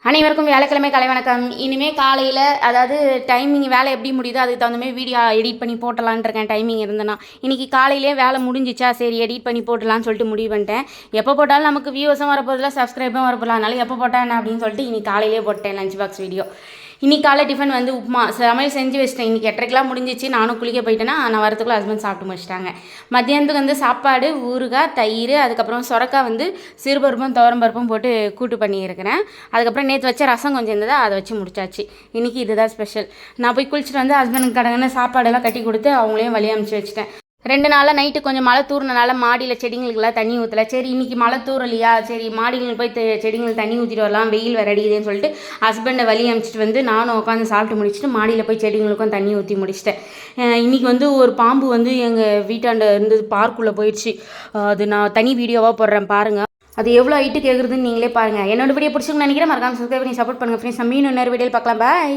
அனைவருக்கும் வியாழக்கிழமை கலை வணக்கம். இனிமேல் காலையில் அதாவது டைமிங் வேலை எப்படி முடியுதோ அதுக்கு தகுந்த மாதிரி வீடியோ எடிட் பண்ணி போட்டலான் இருக்கேன். டைமிங் இருந்தேன்னா இன்றைக்கி காலையிலே வேலை முடிஞ்சிச்சா, சரி எடிட் பண்ணி போட்டலான்னு சொல்லிட்டு முடிவு பண்ணிட்டேன். எப்போ போட்டாலும் நமக்கு வியூவர்ஸும் வரப்போதில்ல, சப்ஸ்கிரைபும் வரப்போதில்ல. அதனால எப்போ போட்டேன் என்ன அப்படின்னு சொல்லிட்டு இன்றைக்கி காலையிலே போட்டேன் லஞ்ச் பாக்ஸ் வீடியோ. இன்றைக்கி காலை டிஃபன் வந்து உப்புமா சமையல் செஞ்சு வச்சிட்டேன். இன்றைக்கி 8:30க்கெலாம் முடிஞ்சிச்சு. நானும் குளிக்க போயிட்டேன்னா நான் வரத்துக்குள்ளே ஹஸ்பண்ட் சாப்பிட்டு முடிச்சிட்டாங்க. மத்தியானத்துக்கு வந்து சாப்பாடு, ஊறுகாய், தயிர், அதுக்கப்புறம் சொரக்காய் வந்து சிறுபருப்பும் துவரம்பருப்பும் போட்டு கூட்டு பண்ணியிருக்கிறேன். அதுக்கப்புறம் நேற்று வச்ச ரசம் கொஞ்சம் இருந்ததா அதை வச்சு முடிச்சாச்சு. இன்றைக்கி இதுதான் ஸ்பெஷல். நான் போய் குளிச்சுட்டு வந்து ஹஸ்பண்டுக்கு கடங்கன்னு சாப்பாடெல்லாம் கட்டி கொடுத்து அவங்களையும் வழி அனுப்பிச்சி வச்சுட்டேன். 2 நாளாக நைட்டு கொஞ்சம் மழை தூறினால மாடியில் செடிங்களுக்கெல்லாம் தண்ணி ஊற்றலை. சரி இன்றைக்கி மழை தூறலையா, சரி மாடிகளுக்கு போய் செடிங்களுக்கு தண்ணி ஊற்றிட்டு வரலாம், வெயில் வர அடிக்குதுன்னு சொல்லிட்டு ஹஸ்பண்டை வழி அனுப்பிச்சிட்டு வந்து நானும் உட்காந்து சாப்பிட்டு முடிச்சுட்டு மாடியில் போய் செடிங்களுக்கும் தண்ணி ஊற்றி முடிச்சிட்டேன். இன்றைக்கி வந்து ஒரு பாம்பு வந்து எங்கள் வீட்டாண்ட இருந்து பார்க்குள்ளே போயிடுச்சு. அது நான் தனி வீடியோவாக போடுறேன் பாருங்கள். அது எவ்வளோ ஹைட்டு கேட்குறதுன்னு நீங்களே பாருங்கள். என்னோட வீடியோ பிடிச்சிங்கன்னு நினைக்கிறேன். மறக்காம சப்ஸ்கிரைப் பண்ணி சப்போர்ட் பண்ணுங்கள் ஃப்ரெண்ட்ஸ். நம்ம இன்னும் இன்னொரு வீடியோவில் பார்க்கலாம். பாய்.